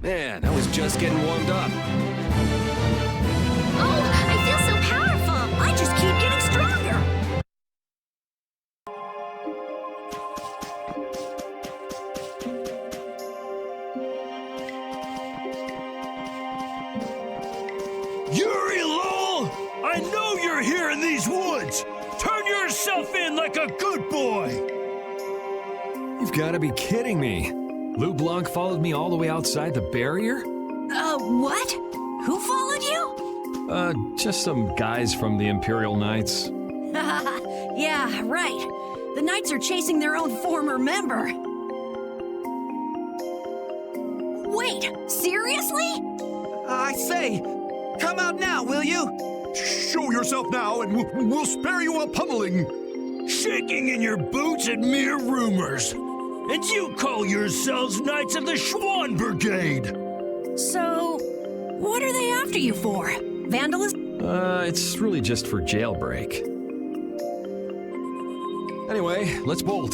Man, I was just getting warmed up. Oh, I feel so powerful! I just keep getting stronger! Yuri Lowell! I know you're here in these woods! Turn yourself in like a good boy! You've got to be kidding me. Lou Blanc followed me all the way outside the barrier? What? Who followed you? Just some guys from the Imperial Knights. Yeah, right. The Knights are chasing their own former member. Wait, seriously? I say, come out now, will you? Show yourself now, and we'll spare you a pummeling. Shaking in your boots at mere rumors. And you call yourselves Knights of the Schwan Brigade! So, what are they after you for? Vandalism? It's really just for jailbreak. Anyway, let's bolt.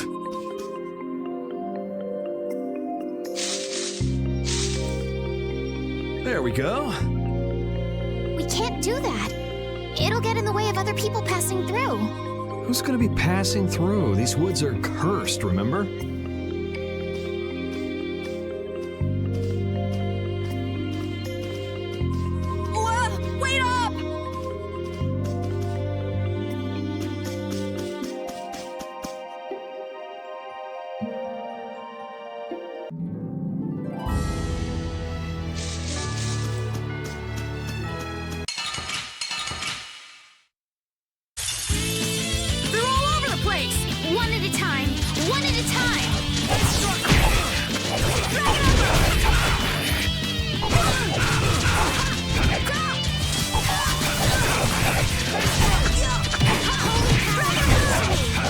There we go. We can't do that. It'll get in the way of other people passing through. Who's gonna be passing through? These woods are cursed, remember? Wait up! They're all over the place! One at a time! One at a time!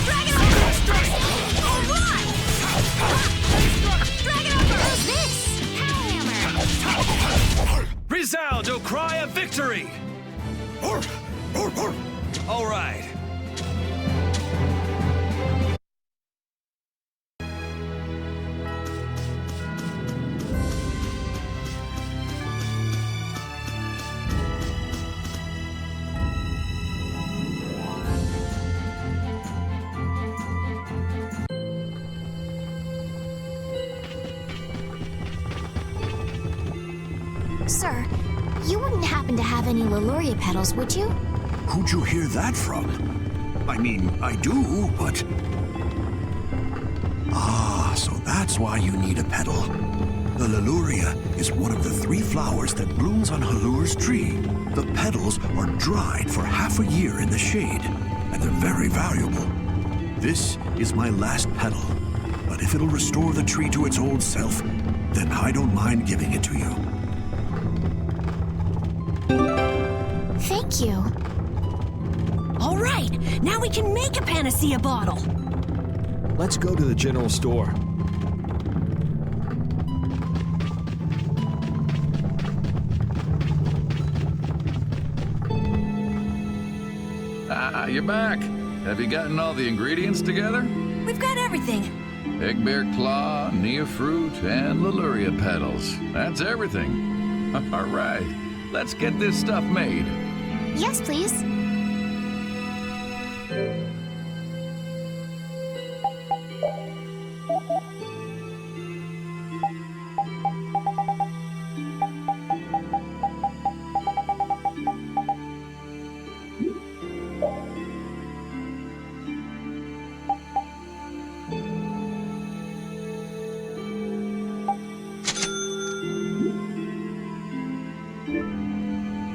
Drag it Resound, O cry of victory! All right. Sir, you wouldn't happen to have any Leluria petals, would you? Who'd you hear that from? I mean, I do, but... Ah, so that's why you need a petal. The Leluria is one of the 3 flowers that blooms on Halur's tree. The petals are dried for half a year in the shade, and they're very valuable. This is my last petal, but if it'll restore the tree to its old self, then I don't mind giving it to you. Thank you. All right, now we can make a panacea bottle. Let's go to the general store. Ah, you're back. Have you gotten all the ingredients together? We've got everything. Egg bear claw, nia fruit, and Leluria petals. That's everything. All right, let's get this stuff made. Yes, please.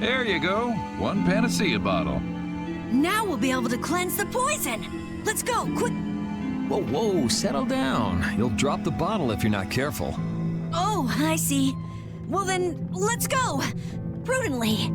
There you go, 1 panacea bottle. Now we'll be able to cleanse the poison. Let's go, quick. Whoa, whoa, settle down. You'll drop the bottle if you're not careful. Oh, I see. Well then, let's go. Prudently.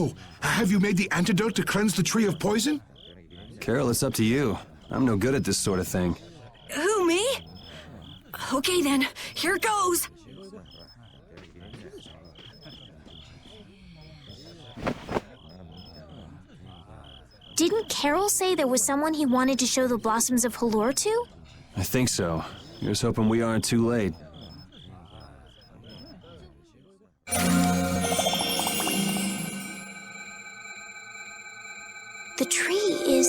Oh, have you made the antidote to cleanse the tree of poison? Carol, it's up to you. I'm no good at this sort of thing. Who, me? Okay then, here goes. Didn't Carol say there was someone he wanted to show the blossoms of Halure to? I think so. Here's hoping we aren't too late. The tree is...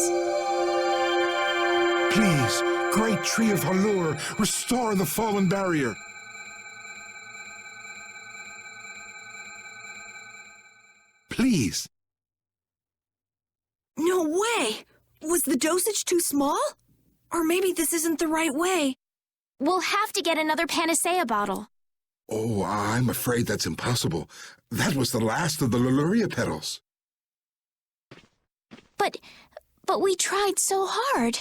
Please, great tree of Halure, restore the fallen barrier. Please. No way! Was the dosage too small? Or maybe this isn't the right way. We'll have to get another panacea bottle. Oh, I'm afraid that's impossible. That was the last of the Leluria petals. But we tried so hard.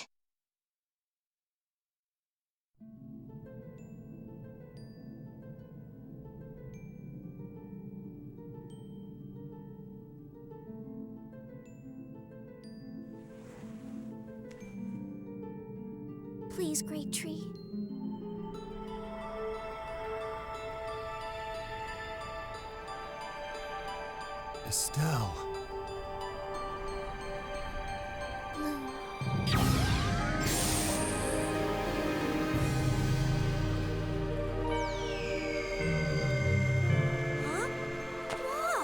Please, great tree. Estelle. Huh? Whoa!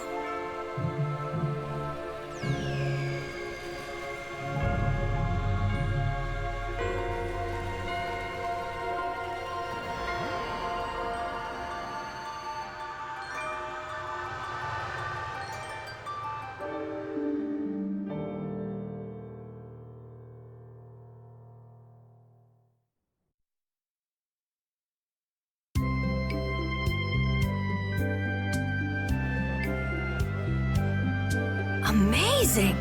Amazing!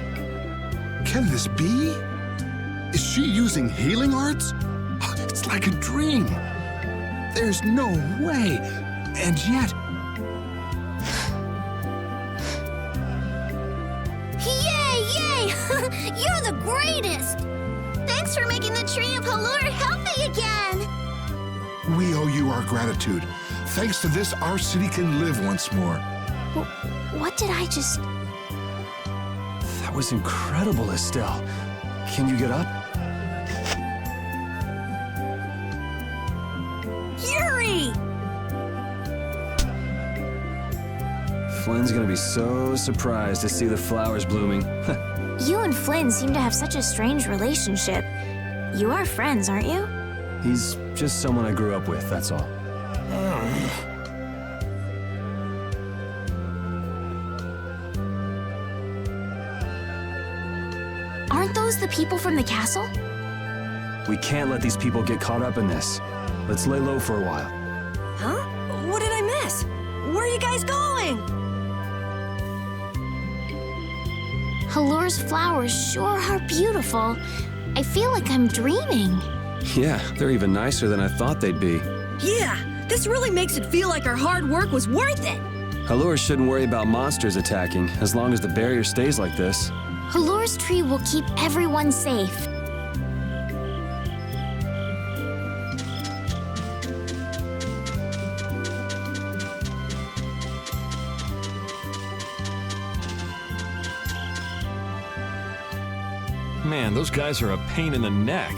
Can this be? Is she using healing arts? Oh, it's like a dream. There's no way. And yet... Yay, yay! You're the greatest! Thanks for making the tree of Halure healthy again! We owe you our gratitude. Thanks to this, our city can live once more. What did I just... That was incredible, Estelle. Can you get up? Yuri! Flynn's gonna be so surprised to see the flowers blooming. You and Flynn seem to have such a strange relationship. You are friends, aren't you? He's just someone I grew up with, that's all. Aren't those the people from the castle? We can't let these people get caught up in this. Let's lay low for a while. Huh? What did I miss? Where are you guys going? Halure's flowers sure are beautiful. I feel like I'm dreaming. Yeah, they're even nicer than I thought they'd be. Yeah, this really makes it feel like our hard work was worth it. Halure shouldn't worry about monsters attacking, as long as the barrier stays like this. Halure's tree will keep everyone safe. Man, those guys are a pain in the neck.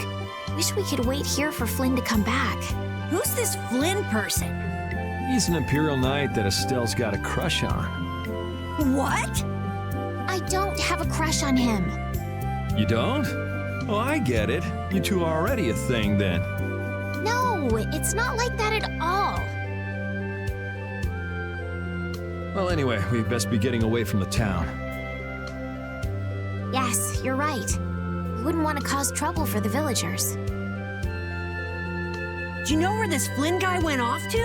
Wish we could wait here for Flynn to come back. Who's this Flynn person? He's an Imperial Knight that Estelle's got a crush on. What? I don't have a crush on him. You don't? Oh, I get it. You two are already a thing then. No, it's not like that at all. Well, anyway, we best be getting away from the town. Yes, you're right. We wouldn't want to cause trouble for the villagers. Do you know where this Flynn guy went off to?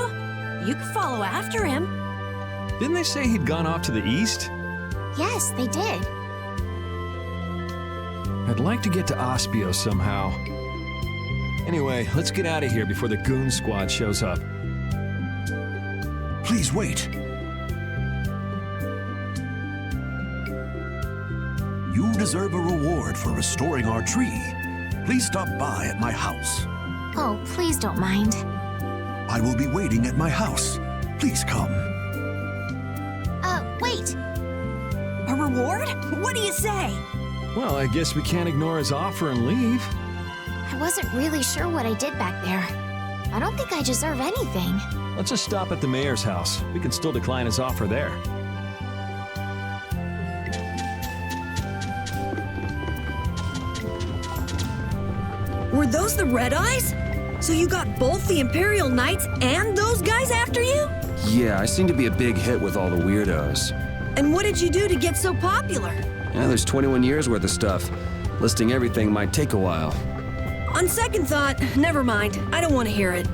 You could follow after him. Didn't they say he'd gone off to the east? Yes, they did. I'd like to get to Ospio somehow. Anyway, let's get out of here before the goon squad shows up. Please wait. you deserve a reward for restoring our tree. Please stop by at my house. Oh, please don't mind. I will be waiting at my house. Please come. Wait. A reward? What do you say? Well, I guess we can't ignore his offer and leave. I wasn't really sure what I did back there. I don't think I deserve anything. Let's just stop at the mayor's house. We can still decline his offer there. Were those the Red Eyes? So you got both the Imperial Knights and those guys after you? Yeah, I seem to be a big hit with all the weirdos. And what did you do to get so popular? Yeah, there's 21 years worth of stuff. Listing everything might take a while. On second thought, never mind. I don't want to hear it.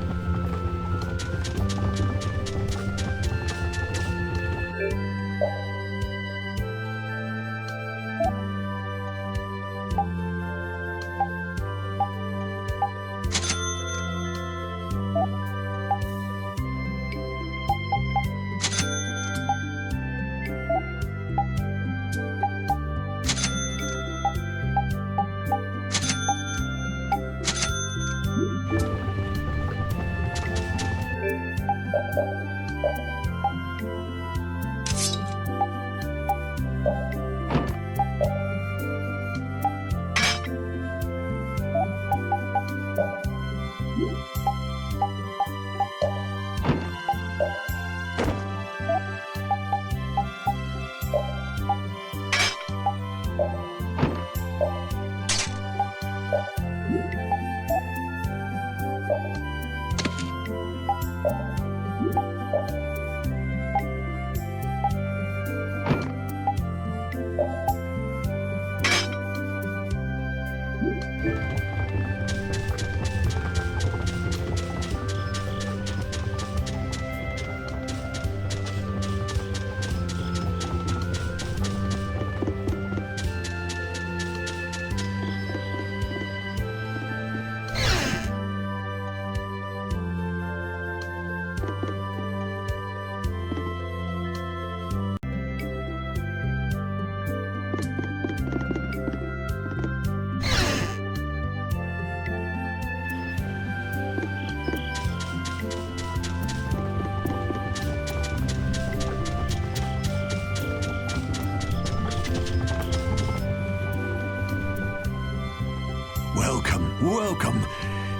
Welcome.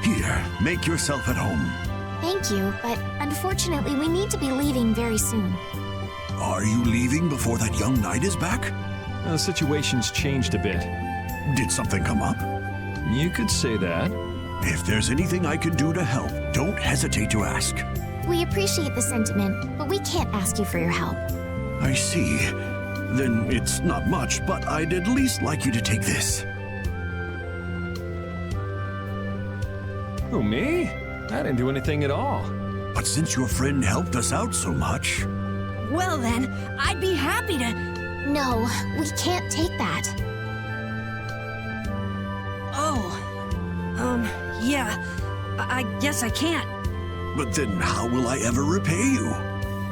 Here, make yourself at home. Thank you, but unfortunately we need to be leaving very soon. Are you leaving before that young knight is back? The situation's changed a bit. Did something come up? You could say that. If there's anything I can do to help, don't hesitate to ask. We appreciate the sentiment, but we can't ask you for your help. I see. Then it's not much, but I'd at least like you to take this. Who, me? I didn't do anything at all. But since your friend helped us out so much... Well then, I'd be happy to... No, we can't take that. Oh. Yeah. I guess I can't. But then how will I ever repay you?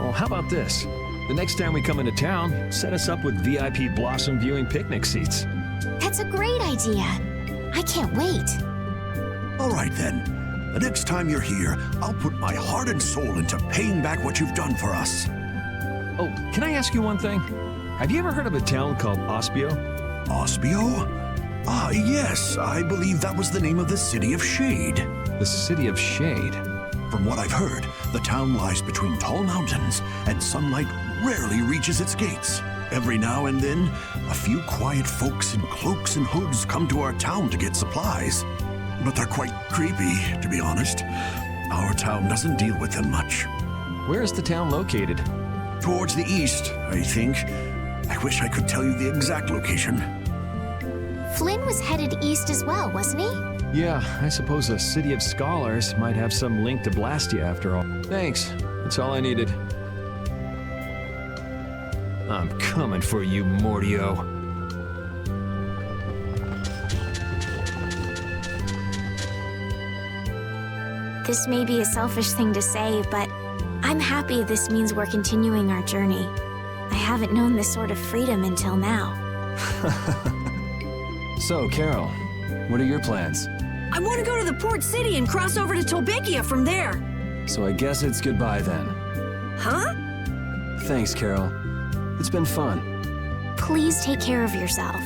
Well, how about this? The next time we come into town, set us up with VIP blossom viewing picnic seats. That's a great idea. I can't wait. All right then. The next time you're here, I'll put my heart and soul into paying back what you've done for us. Oh, can I ask you one thing? Have you ever heard of a town called Ospio? Ospio? Ah, yes. I believe that was the name of the City of Shade. The City of Shade. From what I've heard, the town lies between tall mountains, and sunlight rarely reaches its gates. Every now and then, a few quiet folks in cloaks and hoods come to our town to get supplies. But they're quite creepy, to be honest. Our town doesn't deal with them much. Where is the town located? Towards the east, I think. I wish I could tell you the exact location. Flynn was headed east as well, wasn't he? Yeah, I suppose a city of scholars might have some link to Blastia after all. Thanks. That's all I needed. I'm coming for you, Mordio. This may be a selfish thing to say, but I'm happy this means we're continuing our journey. I haven't known this sort of freedom until now. So, Carol, what are your plans? I want to go to the port city and cross over to Tolbekia from there. So I guess it's goodbye then. Huh? Thanks, Carol. It's been fun. Please take care of yourself.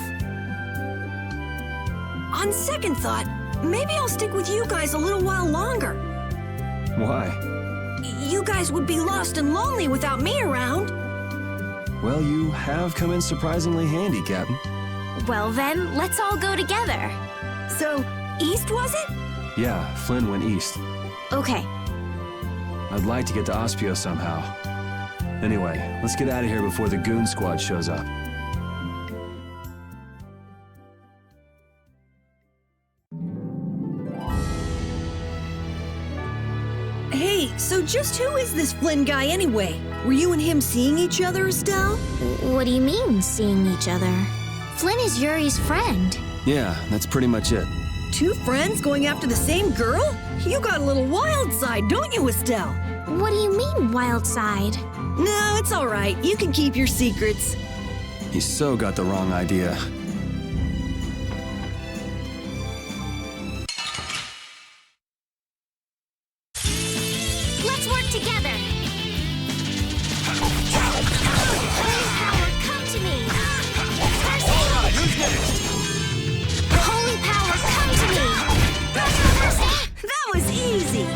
On second thought, maybe I'll stick with you guys a little while longer. Why? You guys would be lost and lonely without me around. Well, you have come in surprisingly handy, Captain. Well then, let's all go together. So, east was it? Yeah, Flynn went east. Okay. I'd like to get to Ospio somehow. Anyway, let's get out of here before the goon squad shows up. Hey, so just who is this Flynn guy anyway? Were you and him seeing each other, Estelle? What do you mean, seeing each other? Flynn is Yuri's friend. Yeah, that's pretty much it. Two friends going after the same girl? You got a little wild side, don't you, Estelle? What do you mean, wild side? No, it's all right. You can keep your secrets. He so got the wrong idea. Let's work together. Holy power, come to me. First aid. Holy power, come to me. First aid. That was easy.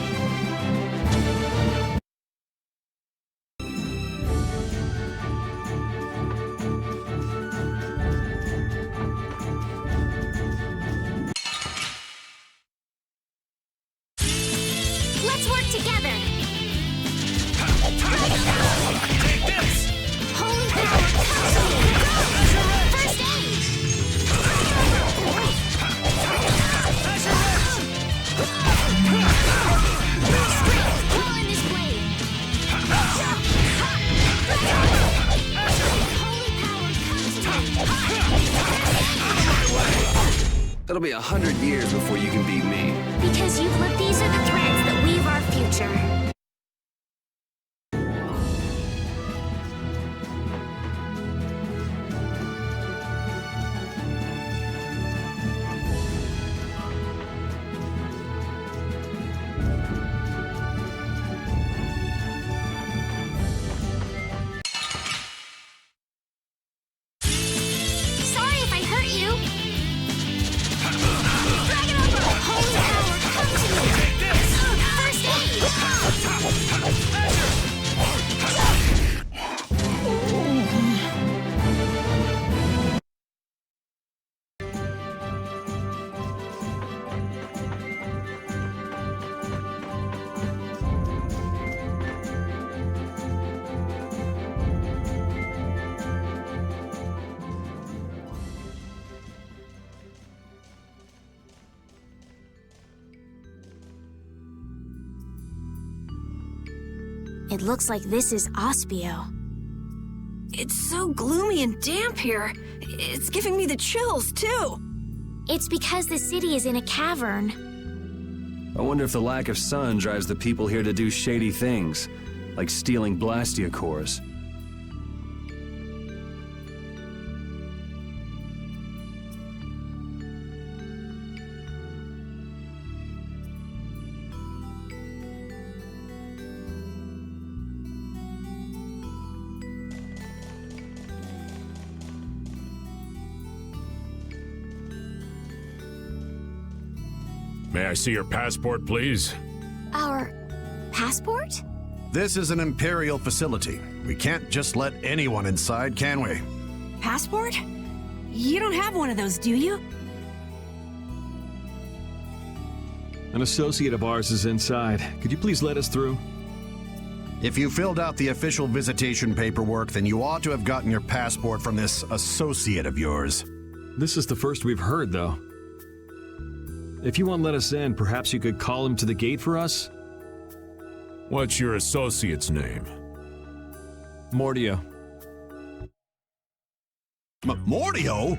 Let's work together. Take this! Holy power, come to me. First aid. Strength, call in this blade. Holy power, come to me. It'll be 100 years before you can beat me. Because these are the threads that weave our future. Sorry if I hurt you. Dragon over! Holy power, come to me! Take this! First aid! It looks like this is Ospio. It's so gloomy and damp here. It's giving me the chills, too. It's because the city is in a cavern. I wonder if the lack of sun drives the people here to do shady things, like stealing Blastia cores. May I see your passport, please? Our passport? This is an Imperial facility. We can't just let anyone inside, can we? Passport? You don't have one of those, do you? An associate of ours is inside. Could you please let us through? If you filled out the official visitation paperwork, then you ought to have gotten your passport from this associate of yours. This is the first we've heard, though. If you won't let us in, perhaps you could call him to the gate for us? What's your associate's name? Mordio. Mordio?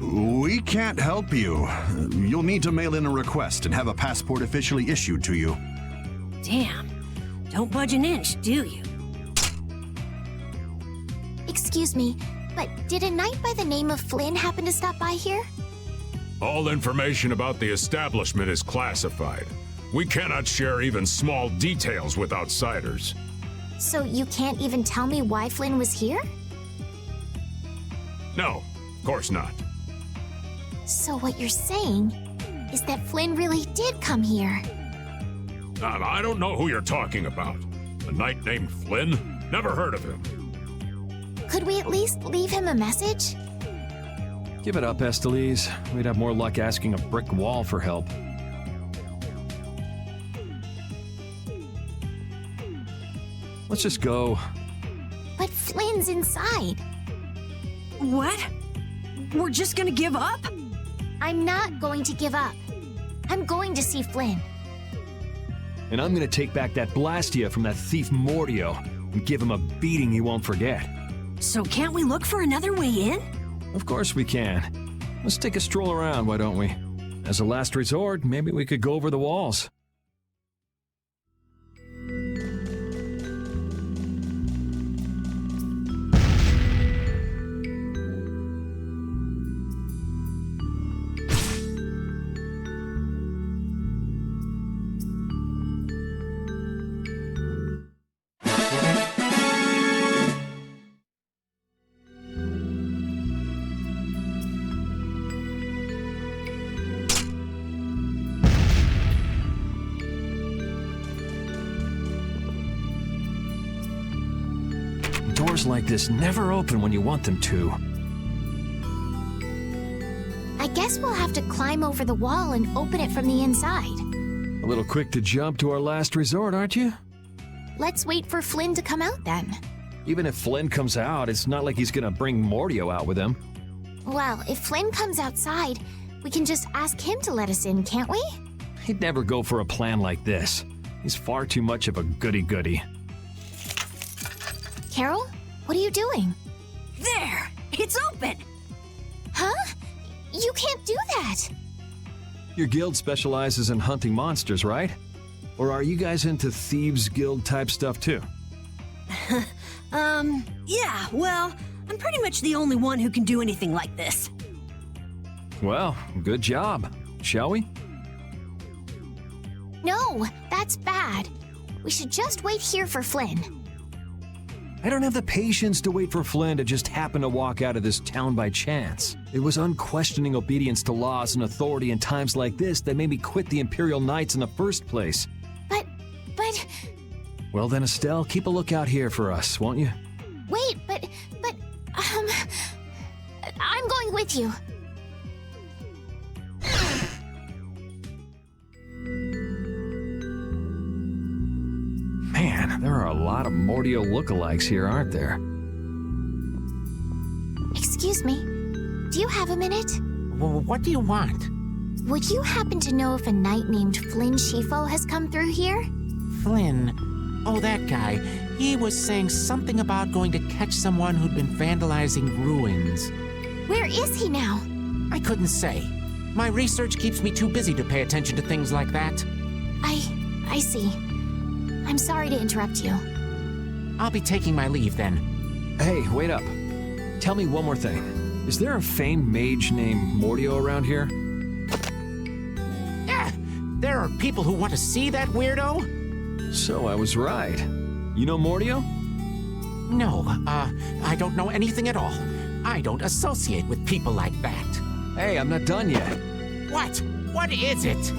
We can't help you. You'll need to mail in a request and have a passport officially issued to you. Damn. Don't budge an inch, do you? Excuse me, But did a knight by the name of Flynn happen to stop by here? All information about the establishment is classified. We cannot share even small details with outsiders. So you can't even tell me why Flynn was here? No, of course not. So what you're saying is that Flynn really did come here. I don't know who you're talking about. A knight named Flynn? Never heard of him. Could we at least leave him a message? Give it up, Estelise. We'd have more luck asking a brick wall for help. Let's just go. But Flynn's inside. What? We're just gonna give up? I'm not going to give up. I'm going to see Flynn. And I'm gonna take back that Blastia from that thief Mordio and give him a beating he won't forget. So can't we look for another way in? Of course we can. Let's take a stroll around, why don't we? As a last resort, maybe we could go over the walls. Doors like this never open when you want them to. I guess we'll have to climb over the wall and open it from the inside. A little quick to jump to our last resort, aren't you? Let's wait for Flynn to come out then. Even if Flynn comes out, it's not like he's gonna bring Mordio out with him. Well, if Flynn comes outside, we can just ask him to let us in, can't we? He'd never go for a plan like this. He's far too much of a goody-goody. Carol, what are you doing? There! It's open! Huh? You can't do that! Your guild specializes in hunting monsters, right? Or are you guys into Thieves Guild type stuff too? Yeah, well, I'm pretty much the only one who can do anything like this. Well, good job. Shall we? No, that's bad. We should just wait here for Flynn. I don't have the patience to wait for Flynn to just happen to walk out of this town by chance. It was unquestioning obedience to laws and authority in times like this that made me quit the Imperial Knights in the first place. But... Well then, Estelle, keep a lookout here for us, won't you? Wait, I'm going with you. Man, there are a lot of Mordio lookalikes here, aren't there? Excuse me, do you have a minute? What do you want? Would you happen to know if a knight named Flynn Shifo has come through here? Flynn. Oh, that guy. He was saying something about going to catch someone who'd been vandalizing ruins. Where is he now? I couldn't say. My research keeps me too busy to pay attention to things like that. I see. I'm sorry to interrupt you. I'll be taking my leave then. Hey, wait up. Tell me one more thing. Is there a famed mage named Mordio around here? There are people who want to see that weirdo? So I was right. You know Mordio? No, I don't know anything at all. I don't associate with people like that. Hey, I'm not done yet. What? What is it?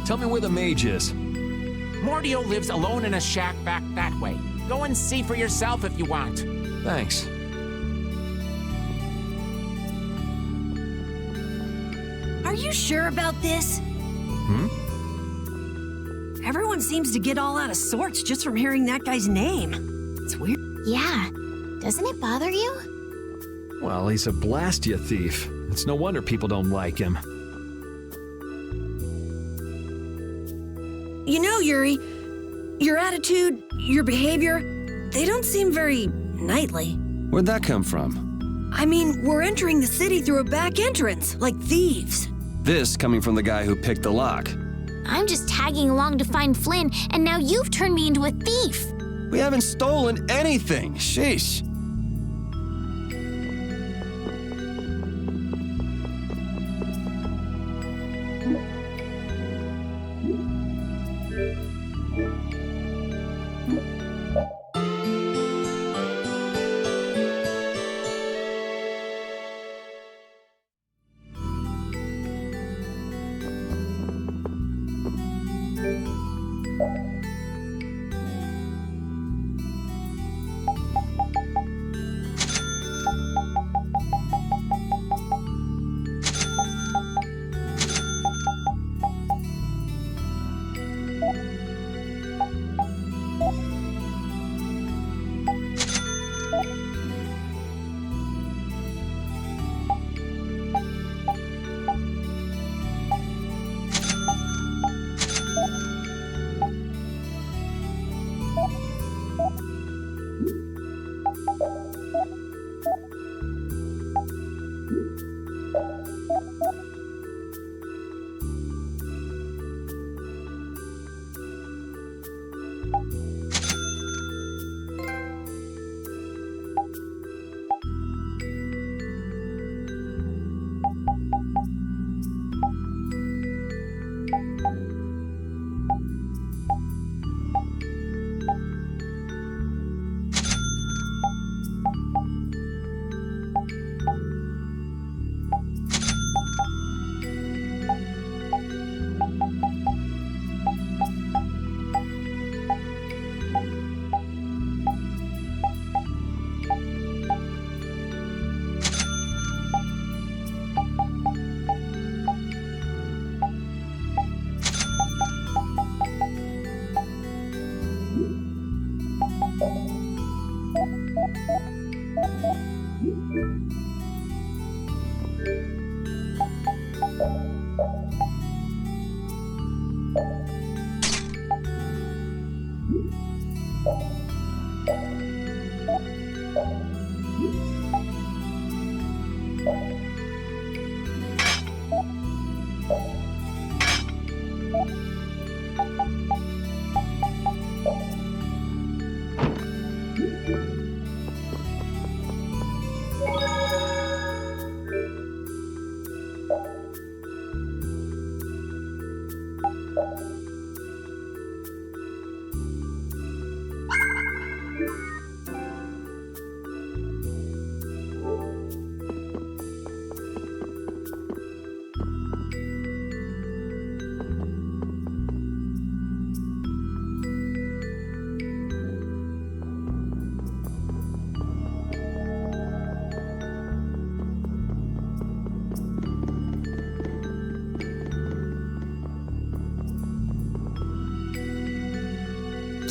Tell me where the mage is. Mordio lives alone in a shack back that way. Go and see for yourself if you want. Thanks. Are you sure about this? Everyone seems to get all out of sorts just from hearing that guy's name. It's weird. Yeah. Doesn't it bother you? Well, he's a Blastia thief. It's no wonder people don't like him. You know, Yuri, your attitude, your behavior, they don't seem very knightly. Where'd that come from? I mean, we're entering the city through a back entrance, like thieves. This coming from the guy who picked the lock. I'm just tagging along to find Flynn, and now you've turned me into a thief. We haven't stolen anything. Sheesh.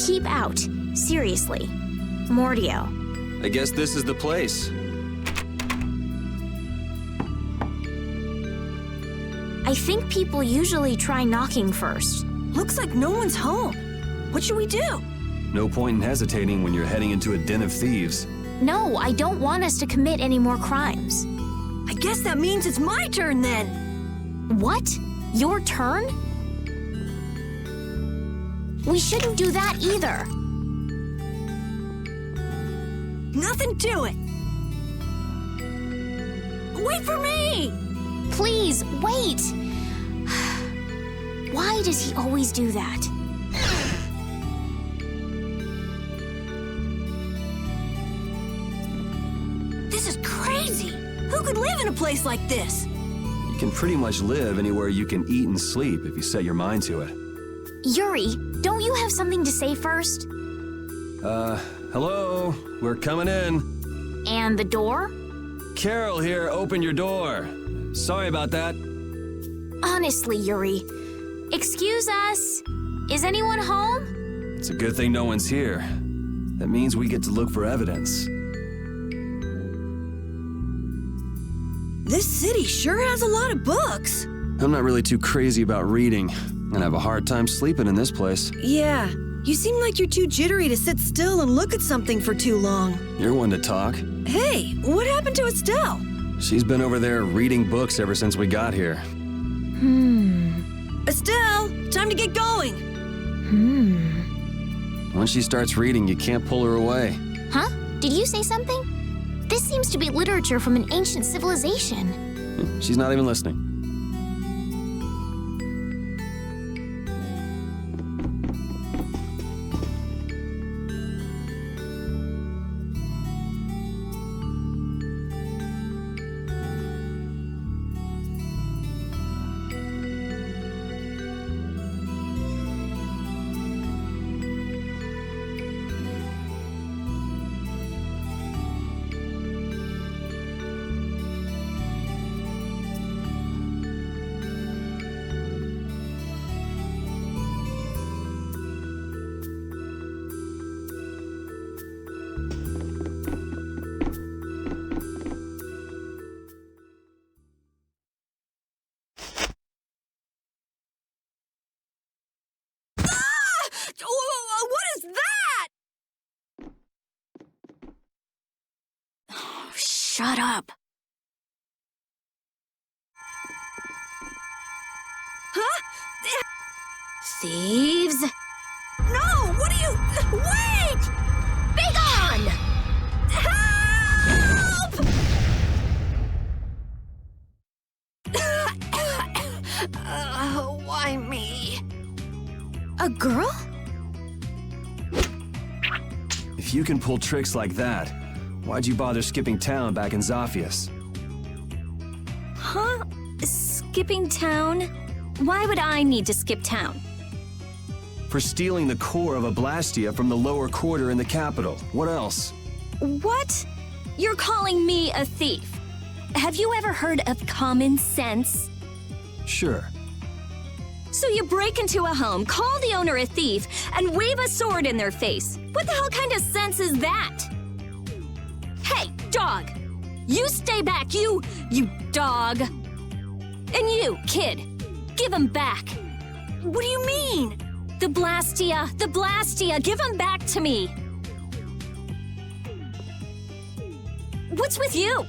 Keep out. Seriously. Mordio. I guess this is the place. I think people usually try knocking first. Looks like no one's home. What should we do? No point in hesitating when you're heading into a den of thieves. No, I don't want us to commit any more crimes. I guess that means it's my turn then. What? Your turn? We shouldn't do that either. Nothing to it. Wait for me! Please, wait! Why does he always do that? This is crazy! Who could live in a place like this? You can pretty much live anywhere you can eat and sleep if you set your mind to it. Yuri, don't you have something to say first? Hello? We're coming in. And the door? Carol here, open your door. Sorry about that. Honestly, Yuri. Excuse us. Is anyone home? It's a good thing no one's here. That means we get to look for evidence. This city sure has a lot of books. I'm not really too crazy about reading, and I have a hard time sleeping in this place. Yeah, you seem like you're too jittery to sit still and look at something for too long. You're one to talk. Hey, what happened to Estelle? She's been over there reading books ever since we got here. Estelle, time to get going. Once she starts reading, you can't pull her away. Huh? Did you say something? This seems to be literature from an ancient civilization. She's not even listening. What is that? Shut up. Huh? Thieves? No, what are you... Wait! Be gone! Help! Why me? A girl? If you can pull tricks like that, why'd you bother skipping town back in Zaphias? Huh? Skipping town? Why would I need to skip town? For stealing the core of a Blastia from the lower quarter in the capital. What else? What? You're calling me a thief? Have you ever heard of common sense? Sure. So you break into a home, call the owner a thief, and wave a sword in their face. What the hell kind of sense is that? Hey, dog! You stay back, you dog! And you, kid, give him back. What do you mean? The Blastia, give him back to me. What's with you?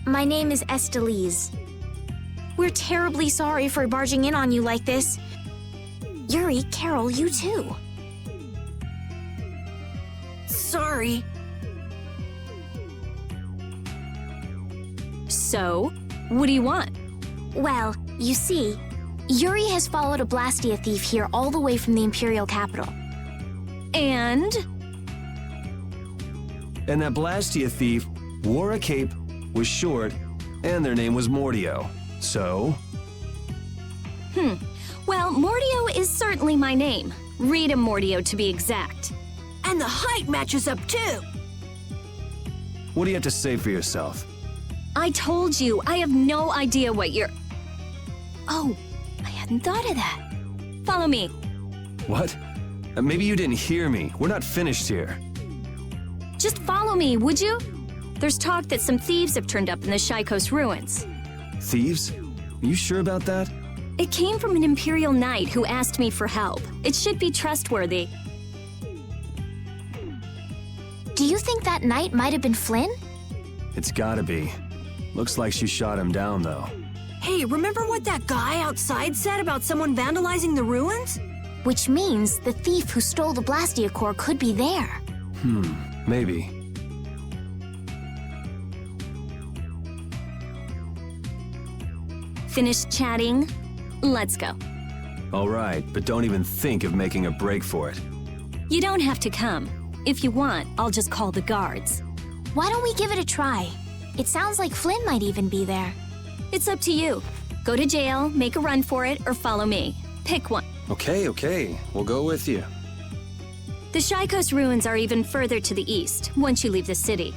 My name is Estelise. We're terribly sorry for barging in on you like this. Yuri, Carol, you too. Sorry. So, what do you want? Well, you see, Yuri has followed a Blastia thief here all the way from the Imperial capital. And? And that Blastia thief wore a cape, was short, and their name was Mordio. So? Well, Mordio is certainly my name. Rita Mordio, to be exact. And the height matches up too. What do you have to say for yourself? I told you, I have no idea what you're... Oh, I hadn't thought of that. Follow me. What? Maybe you didn't hear me. We're not finished here. Just follow me, would you? There's talk that some thieves have turned up in the Shaikos ruins. Thieves? Are you sure about that? It came from an Imperial Knight who asked me for help. It should be trustworthy. Do you think that knight might have been Flynn? It's gotta be. Looks like she shot him down, though. Hey, remember what that guy outside said about someone vandalizing the ruins? Which means the thief who stole the Blastia core could be there. Maybe. Finished chatting? Let's go. All right, but don't even think of making a break for it. You don't have to come. If you want, I'll just call the guards. Why don't we give it a try? It sounds like Flynn might even be there. It's up to you. Go to jail, make a run for it, or follow me. Pick one. Okay. We'll go with you. The Shaikos ruins are even further to the east, once you leave the city.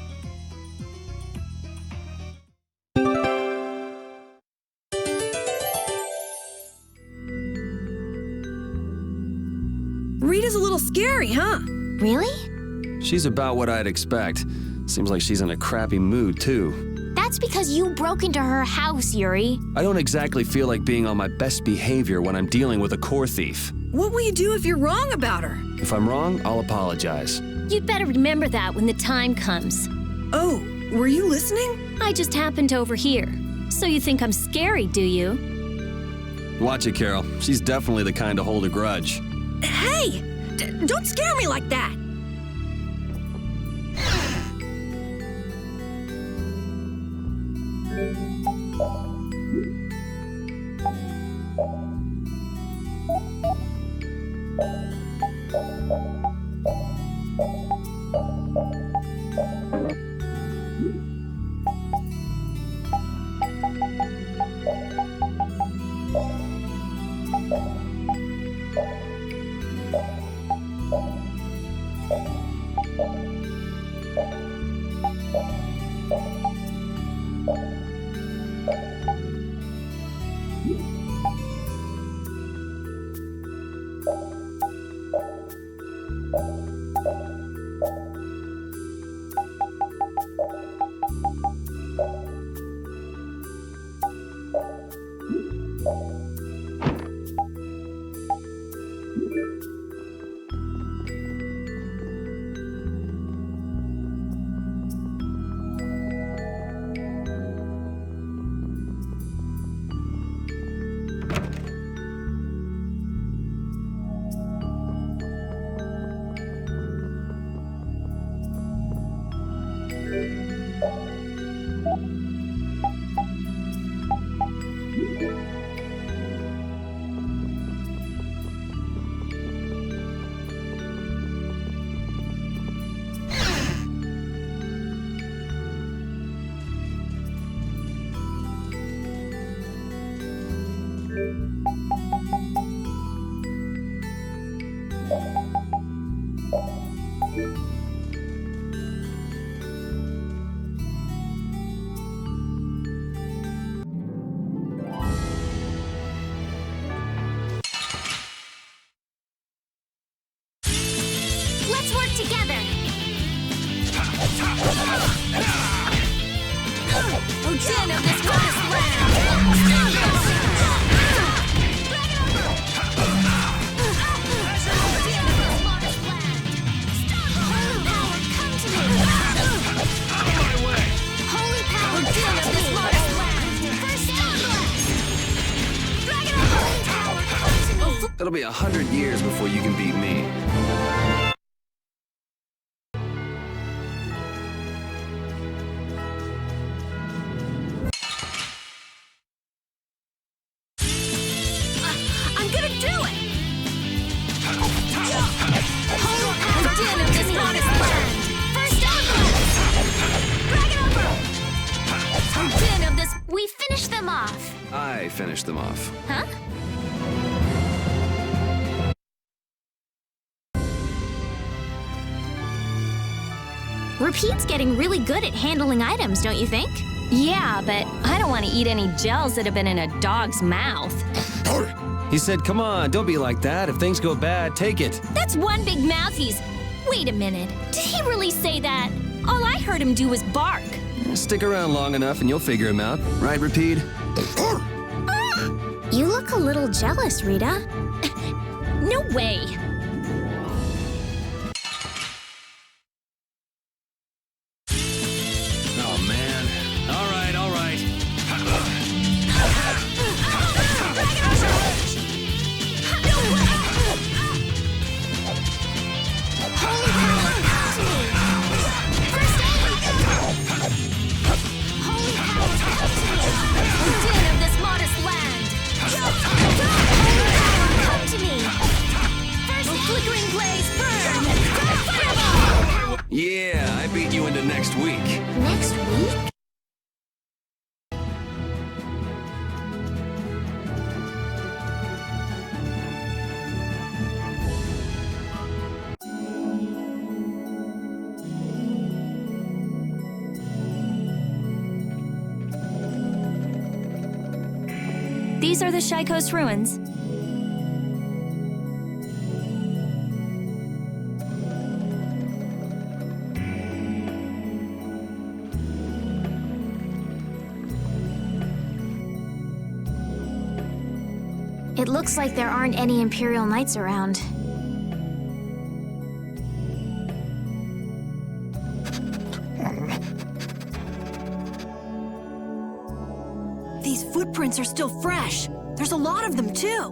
Rita's a little scary, huh? Really? She's about what I'd expect. Seems like she's in a crappy mood, too. That's because you broke into her house, Yuri. I don't exactly feel like being on my best behavior when I'm dealing with a core thief. What will you do if you're wrong about her? If I'm wrong, I'll apologize. You'd better remember that when the time comes. Oh, were you listening? I just happened to overhear. So you think I'm scary, do you? Watch it, Carol. She's definitely the kind to hold a grudge. Hey! Don't scare me like that! Let's work together. Odin of this vast land. Holy power, Odin of this modest land. First It'll be 100 years before you can beat me. doing? Den of this modest land! First Drag it over! Den of this... We finished them off. I finished them off. Huh? Repeat's getting really good at handling items, don't you think? Yeah, but I don't want to eat any gels that have been in a dog's mouth. He said, come on, don't be like that. If things go bad, take it. That's one big mouthies. Wait a minute. Did he really say that? All I heard him do was bark. Stick around long enough and you'll figure him out. Right, Repeat? You look a little jealous, Rita. No way. Oh, man. All right, all right. Den of this modest land! Come to me! First flickering blaze burn! Fireball! Yeah, I beat you into next week. Next week? These are the Shaikos ruins. It looks like there aren't any Imperial Knights around. These footprints are still fresh. There's a lot of them, too.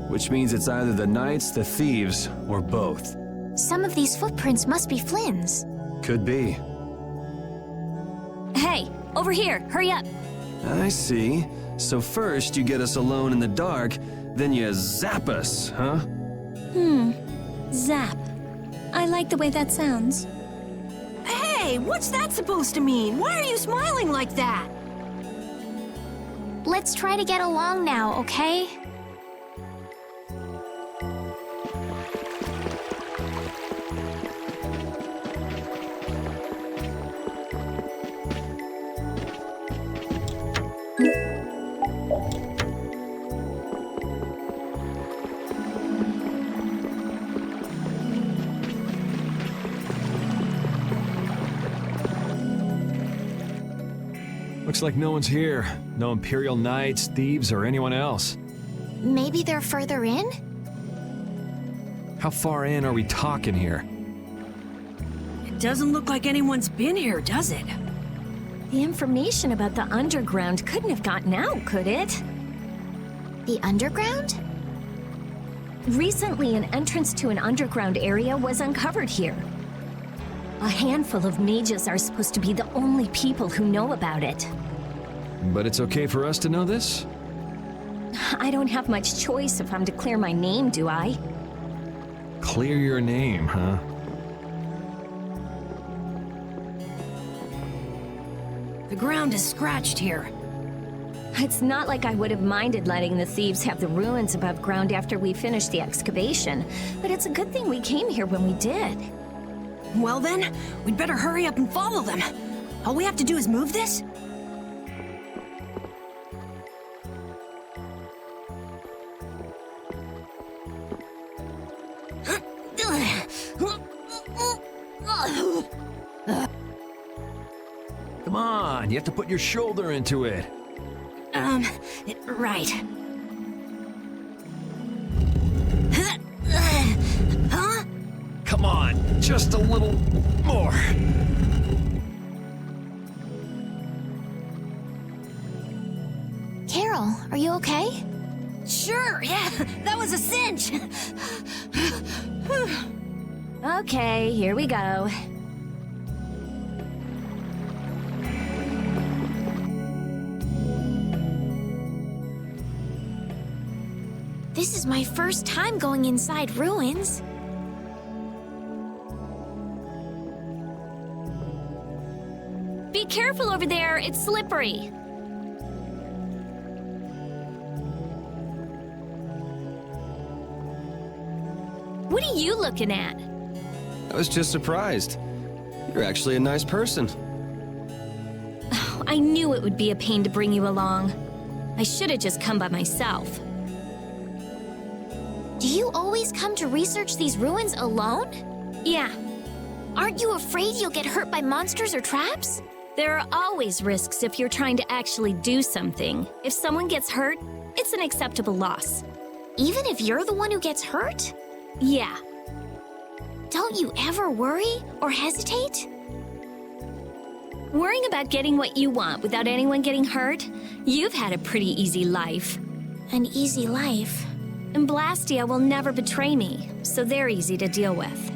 Which means it's either the knights, the thieves, or both. Some of these footprints must be Flynn's. Could be. Hey, over here, hurry up. I see. So first you get us alone in the dark, then you zap us, huh? Zap. I like the way that sounds. Hey, what's that supposed to mean? Why are you smiling like that? Let's try to get along now, okay? Looks like no one's here. No Imperial Knights, thieves, or anyone else. Maybe they're further in? How far in are we talking here? It doesn't look like anyone's been here, does it? The information about the underground couldn't have gotten out, could it? The underground? Recently, an entrance to an underground area was uncovered here. A handful of mages are supposed to be the only people who know about it. But it's okay for us to know this? I don't have much choice if I'm to clear my name, do I? Clear your name, huh? The ground is scratched here. It's not like I would have minded letting the thieves have the ruins above ground after we finished the excavation, but it's a good thing we came here when we did. Well then, we'd better hurry up and follow them. All we have to do is move this? Come on, you have to put your shoulder into it. Right. Huh? Come on, just a little more. Carol, are you okay? Sure, yeah, that was a cinch. Okay, here we go. This is my first time going inside ruins. Be careful over there, it's slippery. What are you looking at? I was just surprised. You're actually a nice person. Oh, I knew it would be a pain to bring you along. I should have just come by myself. Do you always come to research these ruins alone? Yeah, Aren't you afraid you'll get hurt by monsters or traps? there are always risks if you're trying to actually do something. If someone gets hurt, it's an acceptable loss. Even if you're the one who gets hurt? Yeah, Don't you ever worry or hesitate? worrying about getting what you want without anyone getting hurt? You've had a pretty easy life. An easy life. And Blastia will never betray me, so they're easy to deal with.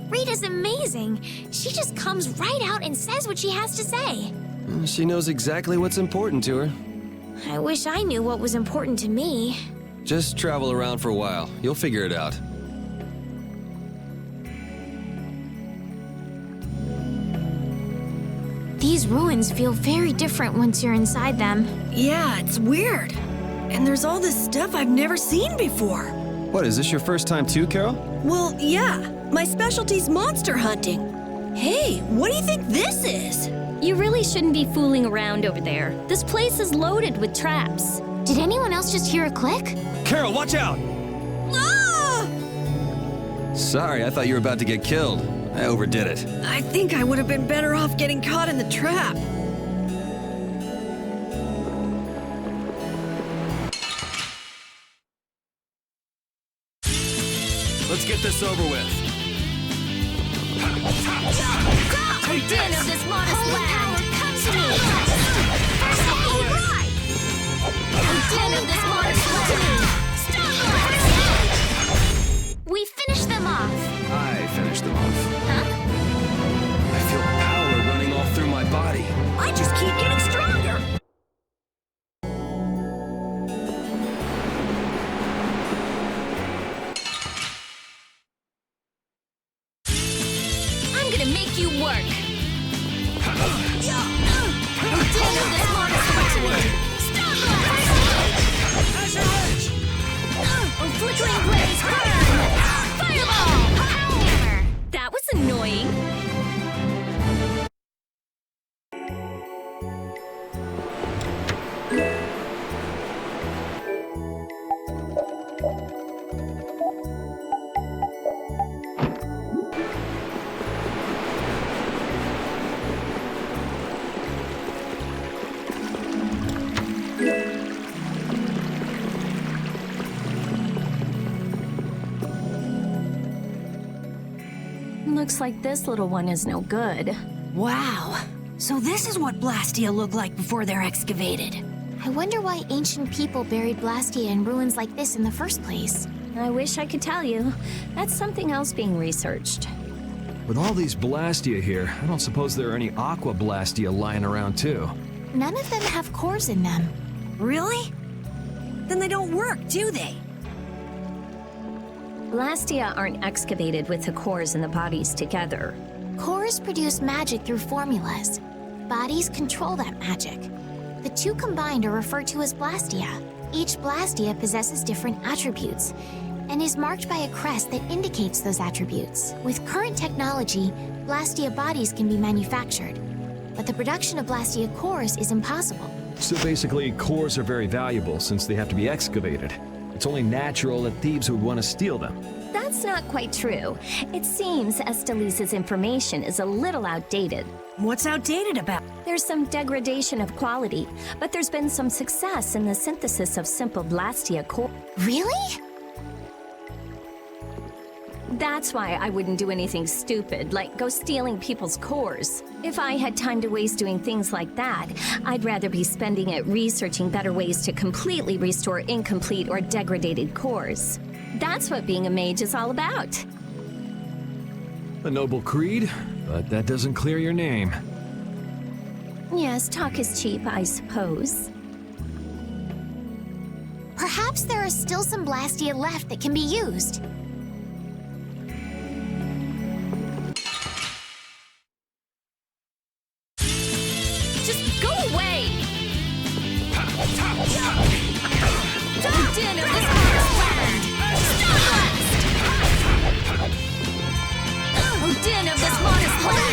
Rita's amazing. She just comes right out and says what she has to say. She knows exactly what's important to her. I wish I knew what was important to me. Just travel around for a while. You'll figure it out. These ruins feel very different once you're inside them. Yeah, it's weird. And there's all this stuff I've never seen before. What, is this your first time too, Carol? Well, yeah. My specialty's monster hunting. Hey, what do you think this is? You really shouldn't be fooling around over there. This place is loaded with traps. Did anyone else just hear a click? Carol, watch out! Ah! Sorry, I thought you were about to get killed. I overdid it. I think I would have been better off getting caught in the trap. Let's get this over with. Take din of this modest land. Come to me. First aid. Din of this modest land. Stop. We finished them off. I finished them off. Huh? I feel power running all through my body. I just keep getting stronger. I'm gonna make you work. Din of this modest land. Stop. A flickering blaze. Burn. Fireball. Hammer. That was annoying. Looks like this little one is no good. Wow. So this is what Blastia looked like before they're excavated. I wonder why ancient people buried Blastia in ruins like this in the first place. I wish I could tell you. That's something else being researched. With all these Blastia here, I don't suppose there are any Aqua Blastia lying around too. None of them have cores in them. Really? Then they don't work, do they? Blastia aren't excavated with the cores and the bodies together. Cores produce magic through formulas. Bodies control that magic. The two combined are referred to as Blastia. Each Blastia possesses different attributes and is marked by a crest that indicates those attributes. With current technology, Blastia bodies can be manufactured, but the production of Blastia cores is impossible. So basically, cores are very valuable since they have to be excavated. It's only natural that thieves would want to steal them. That's not quite true. It seems Estelise's information is a little outdated. What's outdated about? There's some degradation of quality, but there's been some success in the synthesis of simple Blastia core. Really? That's why I wouldn't do anything stupid, like go stealing people's cores. If I had time to waste doing things like that, I'd rather be spending it researching better ways to completely restore incomplete or degraded cores. That's what being a mage is all about. A noble creed, but that doesn't clear your name. Yes, talk is cheap, I suppose. Perhaps there are still some Blastia left that can be used. Just go away! The din of this monarch's land! Oh, din of this monarch's land!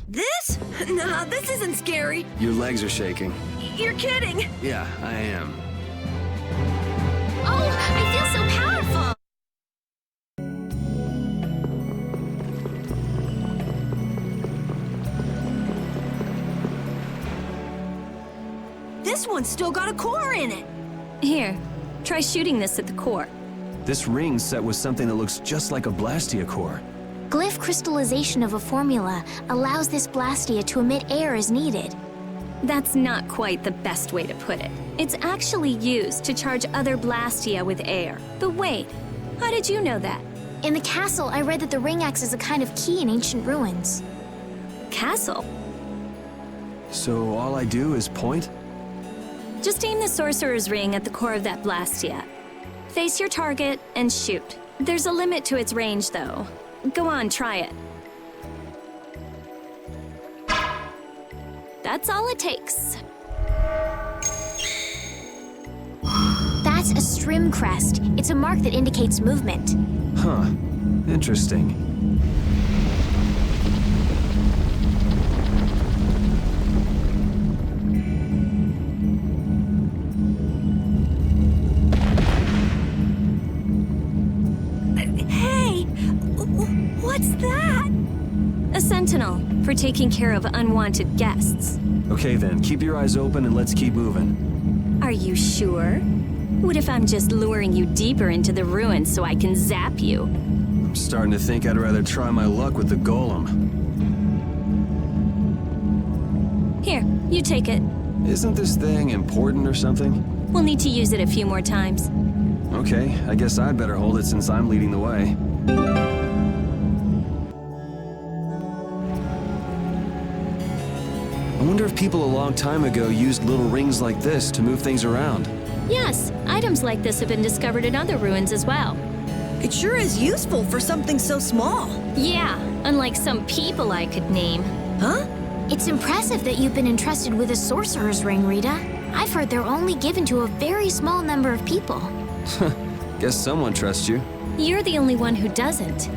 This? Nah, this isn't scary. Your legs are shaking. You're kidding. Yeah, I am. Oh, I feel so powerful! This one's still got a core in it. Here, try shooting this at the core. This ring's set with something that looks just like a Blastia core. Glyph crystallization of a formula allows this Blastia to emit air as needed. That's not quite the best way to put it. It's actually used to charge other Blastia with air. But wait, how did you know that? In the castle, I read that the ring acts as a kind of key in ancient ruins. Castle? So all I do is point? Just aim the Sorcerer's Ring at the core of that Blastia. Face your target and shoot. There's a limit to its range, though. Go on, try it. That's all it takes. That's a Strim crest. It's a mark that indicates movement. Huh. Interesting. Hey! What's that? A sentinel, for taking care of unwanted guests. Okay then, keep your eyes open and let's keep moving. Are you sure? What if I'm just luring you deeper into the ruins so I can zap you? I'm starting to think I'd rather try my luck with the golem. Here, you take it. Isn't this thing important or something? We'll need to use it a few more times. Okay, I guess I'd better hold it since I'm leading the way. I wonder if people a long time ago used little rings like this to move things around. Yes, items like this have been discovered in other ruins as well. It sure is useful for something so small. Yeah, unlike some people I could name. Huh? It's impressive that you've been entrusted with a Sorcerer's Ring, Rita. I've heard they're only given to a very small number of people. Guess someone trusts you. You're the only one who doesn't.